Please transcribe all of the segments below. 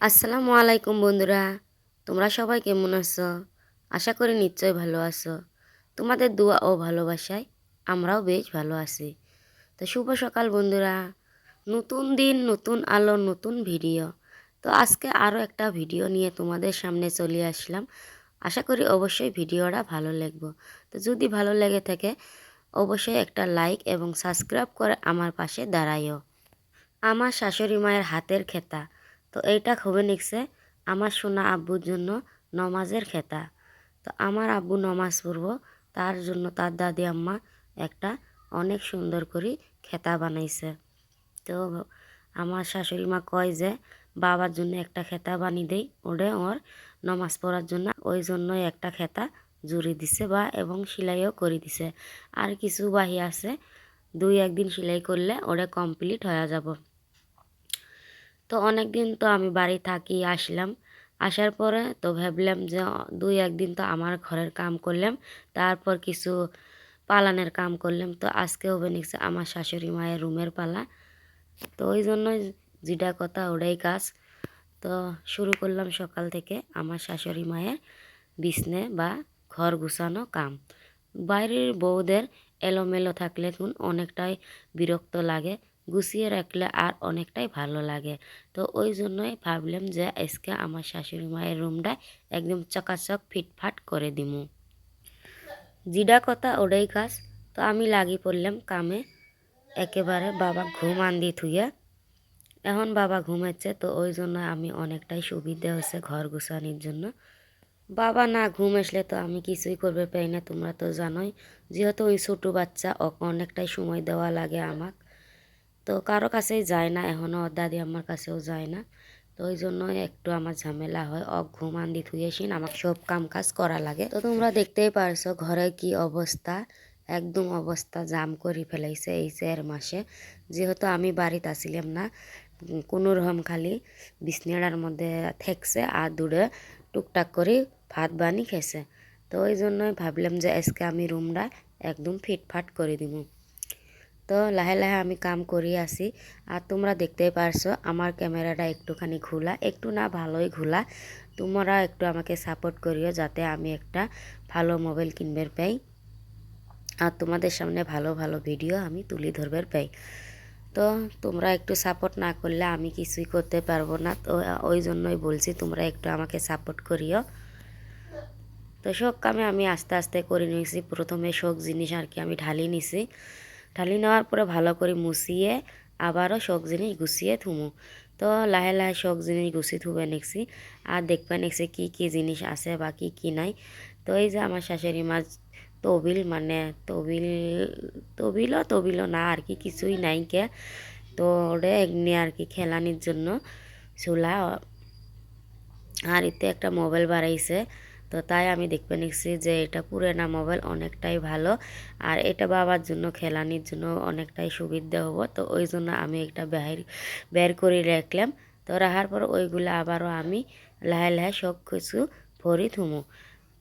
আসসালামু আলাইকুম বন্ধুরা, তোমরা সবাই কেমন আছো? আশা করি নিশ্চয়ই ভালো আছো। তোমাদের দোয়া ও ভালোবাসায় আমরাও বেশ ভালো আছি। তো শুভ সকাল বন্ধুরা, নতুন দিন, নতুন আলো, নতুন ভিডিও। তো আজকে আরও একটা ভিডিও নিয়ে তোমাদের সামনে চলে আসলাম। আশা করি অবশ্যই ভিডিওটা ভালো লাগবে। তো যদি ভালো লেগে থাকে অবশ্যই একটা লাইক এবং সাবস্ক্রাইব করে আমার পাশে দাঁড়াইও। আমার শাশুড়ি মায়ের হাতের খেতা। তো এইটা খুবই নিকছে আমার সোনা আব্বুর জন্য নমাজের খেতা। তো আমার আব্বু নমাজ পড়ব, তার জন্য তার দাদি আম্মা একটা অনেক সুন্দর করে খেতা বানাইছে। তো আমার শাশুড়ি মা কয় যে বাবার জন্য একটা খেতা বানিয়ে দেই, ওটা ওর নমাজ পড়ার জন্য, ওই জন্যই একটা খেতা জুড়ি দিছে বা এবং সেলাইও করে দিছে। আর কিছু বাহি আছে, 2-1 দিন সেলাই করলে ওটা কমপ্লিট হয়ে যাব। তো অনেক দিন তো আমি বাড়ি থাকি, আসলাম, আসার পরে তো ভাবলাম যে 2-1 দিন তো আমার ঘরের কাম করলাম, তারপর কিছু পালানের কাম করলাম। তো আজকে হবে নিচ্ছে আমার শাশুড়ি মায়ের রুমের পালা। তো ওই জন্য যেটা কথা ওটাই কাজ। তো শুরু করলাম সকাল থেকে আমার শাশুড়ি মায়ের বিছনে বা ঘর গুছানো কাম। বাইরের বউদের এলোমেলো থাকলে অনেকটাই বিরক্ত লাগে, গুছিয়ে রাখলে আর অনেকটাই ভালো লাগে। তো ওই জন্যই ভাবলাম যে আজকে আমার শাশুড়ি মায়ের রুমটা একদম চকাচক ফিটফাট করে দিমু। জিডা কথা ওটাই কাজ। তো আমি লাগি পড়লাম কামে, একেবারে বাবা ঘুম আন্দি থুইয়া। এখন বাবা ঘুমাচ্ছে, তো ওই জন্য আমি অনেকটাই সুবিধা হচ্ছে ঘর গুছানির জন্য। বাবা না ঘুম আসলে তো আমি কিছুই করবে পারি না, তোমরা তো জানোই। যেহেতু ওই ছোটো বাচ্চা, ওকে অনেকটাই সময় দেওয়া লাগে আমাক। তো কারো কাছেই যায় না, এখনও ওর দাদি আমার কাছেও যায় না। তো ওই জন্য একটু আমার ঝামেলা হয়, ঘুম আন্দি থুয়েছিন আমাকে সব কাম কাজ করা লাগে। তো তোমরা দেখতেই পারছো ঘরে কি অবস্থা, একদম অবস্থা জাম করে ফেলাইছে এই 4 মাসে। যেহেতু আমি বাড়িতে আসিলাম না, কোনো রকম খালি বিছনাটার মধ্যে থেকছে আর দূরে টুকটাক করে ভাত বানি খেয়েছে। তো ওই জন্যই ভাবলাম যে আজকে আমি রুমটা একদম ফিটফাট করে দিব। তো লাহে লাহে আমি কাম করি আসি। আর তোমরা দেখতেই পারছো আমার ক্যামেরাটা একটুখানি খোলা, একটু না ভালোই খোলা। তোমরা একটু আমাকে সাপোর্ট করিও যাতে আমি একটা ভালো মোবাইল কিনবার পাই আর তোমাদের সামনে ভালো ভালো ভিডিও আমি তুলে ধরবার পাই। তো তোমরা একটু সাপোর্ট না করলে আমি কিছুই করতে পারবো না। তো ওই জন্যই বলছি তোমরা একটু আমাকে সাপোর্ট করিও। তো সব কামে আমি আস্তে আস্তে করে নিয়েছি। প্রথমে সব জিনিস আর কি আমি ঢালি নিছি, ঢালি নেওয়ার পরে ভালো করে মুছিয়ে আবারও সব জিনিস গুছিয়ে থুমু। তো লাহে লাহে সব জিনিস গুছিয়ে থুবে নিছি আর দেখবে নিছি কি কি জিনিস আছে বা কি কি নাই। তো এই যে আমার শাশুড়ি মা তবিল মানে তবিল তবিলও না আর কি, কিছুই নাই কে। তো ওটা এমনি আর কি খেলানির জন্য চুলা। আর এতে একটা মোবাইল বাড়াইছে। তো তাই আমি দেখবে নিচ্ছি যে এটা পুরানা মোবাইল অনেকটাই ভালো, আর এটা বাবার জন্য খেলানির জন্য অনেকটাই সুবিধা হবো। তো ওই জন্য আমি একটা বের করে রাখলাম। তো রাখার পর ওইগুলো আবারও আমি লাহে লাহে সব কিছু ভরি থুমু।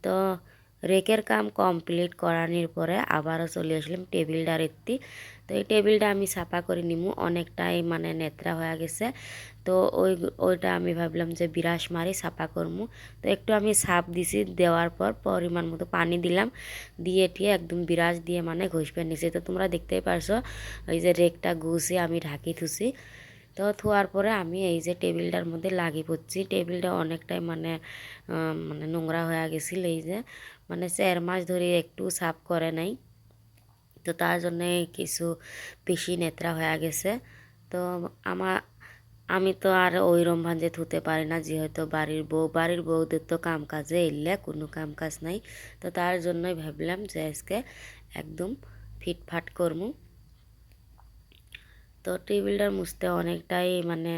তো রেকের কাম কমপ্লিট করানোর পরে আবারও চলে আসলাম টেবিলটার একটি। তো এই টেবিলটা আমি সাফা করে নিমু, অনেকটাই মানে নেত্রা হয়ে গেছে। তো ওইটা আমি ভাবলাম যে বিরাস মারি সাফা করমু। তো একটু আমি সাপ দিছি, দেওয়ার পর পরিমাণ মতো পানি দিলাম, দিয়ে টিয়ে একদম বিরাস দিয়ে মানে ঘষবে নিছি। তো তোমরা দেখতেই পারছো ওই যে রেকটা ঘুষে আমি ঢাকি থুছি। তো থোয়ার পরে আমি এই যে টেবিলটার মধ্যে লাগি পড়ছি। টেবিলটা অনেকটাই মানে নোংরা হয়ে গেছিল, এই যে মানে 4 মাস ধরে একটু সাফ করে নাই। তো তার জন্যে কিছু বেশি নেত্রা হয়ে গেছে। তো আমার আমি তো আর ওইরম ভাঞ্জে ধুতে পারি না, যেহেতু বাড়ির বউদের তো কাম কাজে এলে কোনো কাম কাজ নাই। তো তার জন্যই ভাবলাম যে আজকে একদম ফিটফাট করমু। তো টেবিলটার মুছতে অনেকটাই মানে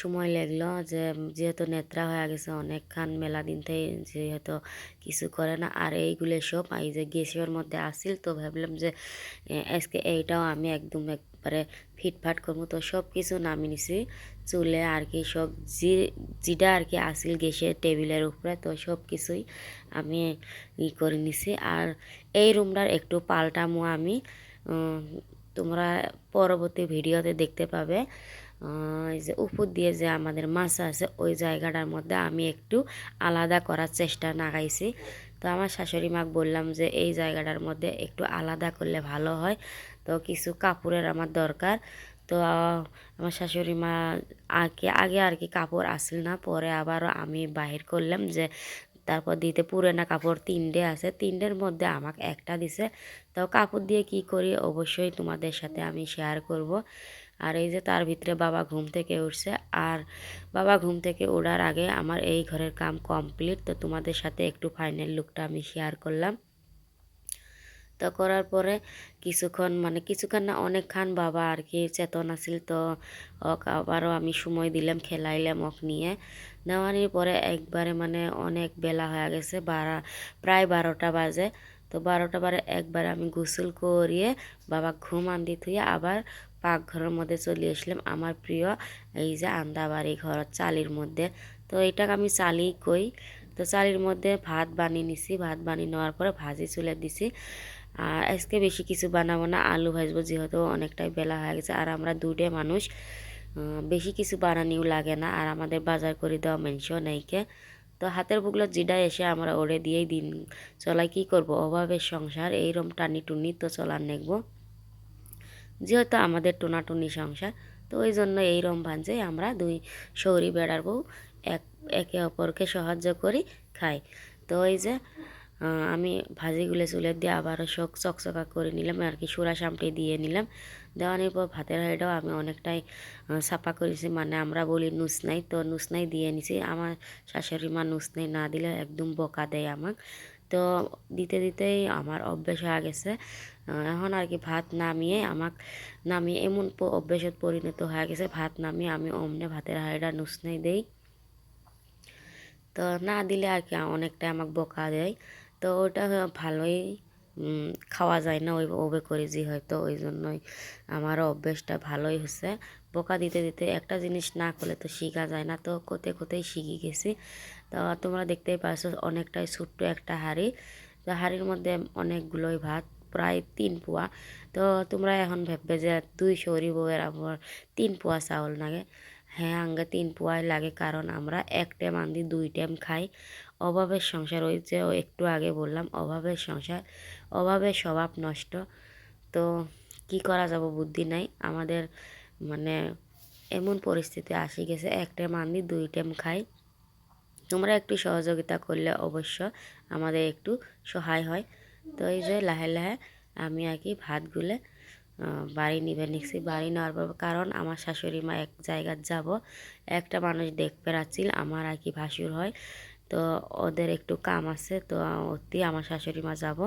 সময় লাগলো, যে যেহেতু নেত্রা হয়ে গেছে অনেকক্ষণ মেলা দিন থেকে, যেহেতু কিছু করে না। আর এইগুলো সব এই যে গ্যাসের মধ্যে আসিল, তো ভাবলাম যে আজকে এইটাও আমি একদম একবারে ফিটফাট করবো। তো সব কিছু নামিয়ে নিছি চুলে আর কি, সব যেটা আর কি আসিল গ্যাসের টেবিলের উপরে, তো সব কিছুই আমি করে নিছি। আর এই রুমটার একটু পাল্টামো আমি, তোমরা পরবর্তী ভিডিওতে দেখতে পাবে। এই যে উপর দিয়ে যে আমাদের মাছ আছে ওই জায়গাটার মধ্যে আমি একটু আলাদা করার চেষ্টা লাগাইছি। তো আমার শাশুড়ি মাকে বললাম যে এই জায়গাটার মধ্যে একটু আলাদা করলে ভালো হয়, তো কিছু কাপড়ের আমার দরকার। তো আমার শাশুড়ি মা আগে আগে আর কি কাপড় আসল না, পরে আবারও আমি বাহির করলাম যে তারপর দিতে পুরানা কাপড় 3টে আছে, 3টের মধ্যে আমাকে একটা দিছে। তো কাপড় দিয়ে কি করি অবশ্যই তোমাদের সাথে আমি শেয়ার করব। আর এই যে তার ভিতরে বাবা ঘুম থেকে উঠছে, আর বাবা ঘুম থেকে ওঠার আগে আমার এই ঘরের কাম কমপ্লিট। তো তোমাদের সাথে একটু ফাইনাল লুকটা আমি শেয়ার করলাম। তো করার পরে কিছুক্ষণ না অনেকক্ষণ বাবা আর কি চেতন আছিল। তো আবারও আমি সময় দিলাম, খেলাইলাম নিয়ে। নেওয়ানির পরে একবারে অনেক বেলা হয়ে গেছে, প্রায় 12টা বাজে। তো 12টা বারে একবারে আমি গোসল করিয়ে বাবা ঘুম আন্দি থুয়ে আবার পাকঘরের মধ্যে চলে আসলাম। আমার প্রিয় এই যে আন্দাবাড়ি ঘর চালির মধ্যে, তো এটাকে আমি চালি কই। তো চালির মধ্যে ভাত বানিয়ে নিছি, ভাত বানিয়ে নেওয়ার পরে ভাজি চুলে দিছি। আর আজকে বেশি কিছু বানাবো না, আলু ভাজবো, যেহেতু অনেকটাই বেলা হয়ে গেছে আর আমরা 2টে মানুষ, বেশি কিছু বানানিও লাগে না। আর আমাদের বাজার করে দেওয়া মানুষও নাইকে। তো হাতের বুগলো জিডা এসে আমরা ওরে দিয়েই দিন চলাই, কি করব, অভাবের সংসার এইরম টানি টুনি তো চলার নেকবো, যেহেতু আমাদের টোনাটুনি সংসার। তো ওই জন্য এইরম ভাঞ্জে আমরা 2 সৌরি বেড়ার বউ একে অপরকে সাহায্য করি, খাই। তো এই যে আমি ভাজিগুলো চুলে দিয়ে আবারও চকচকা করে নিলাম আর কি, সুরা সামটে দিয়ে নিলাম। দেওয়ানোর পর ভাতের হাঁড়িটাও আমি অনেকটাই সাফা করেছি, আমরা বলি নুসনাই, তো নুসনাই দিয়ে নিছি। আমার শাশুড়ি মা নুসনাই না দিলে একদম বকা দেয় আমাকে। তো দিতে দিতেই আমার অভ্যেস হয়ে গেছে। এখন আর কি ভাত নামিয়ে এমন অভ্যেসত পরিণত হয়ে গেছে, ভাত নামিয়ে আমি অমনে ভাতের হাঁড়িটা নুসনাই দেই। তো না দিলে আর কি অনেকটা আমাকে বকা দেয়। তো ওটা ভালোই খাওয়া যায় না ওইভাবে করে যে, হয়তো ওই জন্যই আমারও অভ্যেসটা ভালোই হচ্ছে। বকা দিতে দিতে একটা জিনিস না করলে তো শেখা যায় না, তো কোতেই শিখে গেছি। তো তোমরা দেখতেই পাচ্ছ অনেকটাই ছোট্ট একটা হাঁড়ি। তো হাঁড়ির মধ্যে অনেকগুলোই ভাত, প্রায় 3 পোয়া। তো তোমরা এখন ভাববে যে 2 সৌরি বউয়ের আবার 3 পোয়া চাউল লাগে। হ্যাঁ, আঙ্গে 3 পোয়াই লাগে, কারণ আমরা 1 টাইম আন্দি 2 টাইম খাই। অভাবের সংসার, ওই যে একটু আগে বললাম অভাবের সংসার, অভাবের স্বভাব নষ্ট। তো কি করা যাব, বুদ্ধি নাই আমাদের, মানে এমন পরিস্থিতি আসি গেছে 1 টাইম আন্দি 2 টাইম খাই। তোমরা একটু সহযোগিতা করলে অবশ্য আমাদের একটু সহায় হয়। তো এই যে লাহে লাহে আমি আর কি ভাতগুলো বাড়ি নিবে নিচ্ছি। বাড়ি নেওয়ার পর, কারণ আমার শাশুড়ি মা এক জায়গায় যাব, একটা মানুষ দেখতে রাখছিল, আমার আর কি ভাসুর হয়। তো ওদের একটু কাম আছে, তো অতি আমার শাশুড়ি মা যাব,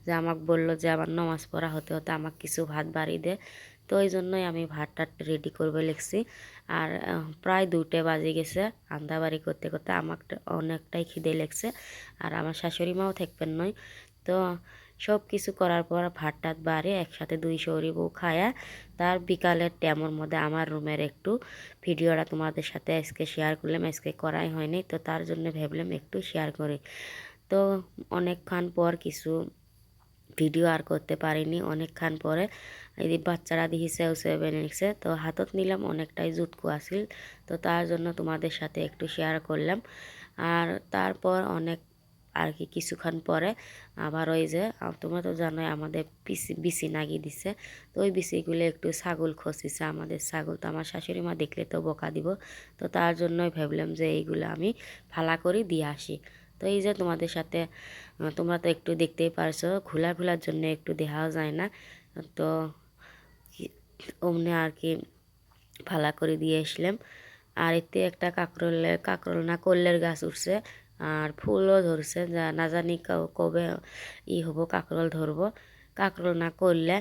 যে আমাকে বললো যে আমার নমাজ পড়া হতে হতে আমাকে কিছু ভাত বাড়ি দে। তো ওই জন্যই আমি ভাতটা রেডি করবে লিখছি। আর প্রায় 2টে বাজে গেছে আন্দা বাড়ি করতে করতে, আমার অনেকটাই খিদে লেগছে। আর আমার শাশুড়ি মাও থাকবেন নয়। তো সব কিছু করার পর ভাত টাত বাড়ি একসাথে 2 সৌরি বউ খায়া, তার বিকালের টাইমের মধ্যে আমার রুমের একটু ভিডিওটা তোমাদের সাথে আজকে শেয়ার করলাম। আজকে করাই হয়নি, তো তার জন্য ভাবলাম একটু শেয়ার করি। তো অনেকক্ষণ পর কিছু ভিডিও আর করতে পারিনি, অনেকক্ষণ পরে এই বাচ্চারা দেখি সেও বেনে নিচ্ছে, তো হাতত নিলাম, অনেকটাই জুতকু আসিল। তো তার জন্য তোমাদের সাথে একটু শেয়ার করলাম। আর তারপর অনেক আর কি কিছুক্ষণ পরে আবার ওই যে তোমরা তো জানোই আমাদের বিচি নাগি দিছে, তো ওই বিচিগুলো একটু ছাগল খসিছে, আমাদের ছাগল। তো আমার শাশুড়ি মা দেখলে তো বকা দিব, তো তার জন্যই ভাবলাম যে এইগুলো আমি ফালা করে দিয়ে আসি। তো এই যে তোমাদের সাথে তোমরা তো একটু দেখতেই পারছো, খোলার জন্য একটু দেখাও যায় না। তো অমনে আর কি ফালা করে দিয়ে আসলাম। আর এতে একটা কাকরোল না কল্লের গাছ উঠছে, আর ফুলও ধরছে, যা না জানি কবে হবো কাকরোল ধরবো, কাকরোল না করলে।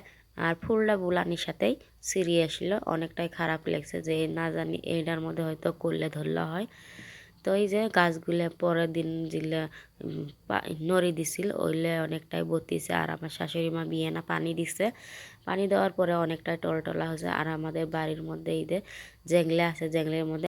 আর ফুলটা বুলানির সাথেই ছিঁড়িয়ে আসলো, অনেকটাই খারাপ লাগছে যে না জানি এইটার মধ্যে হয়তো করলে ধরলা হয়। তো এই যে গাছগুলো পরের দিন যেগুলো নড়ি দিছিল ওইলে অনেকটাই বতিছে, আর আমার শাশুড়ি মা বিয়ে না পানি দিছে, পানি দেওয়ার পরে অনেকটাই টলটলা হয়েছে। আর আমাদের বাড়ির মধ্যে এই যে জেংলে আছে, জেংলের মধ্যে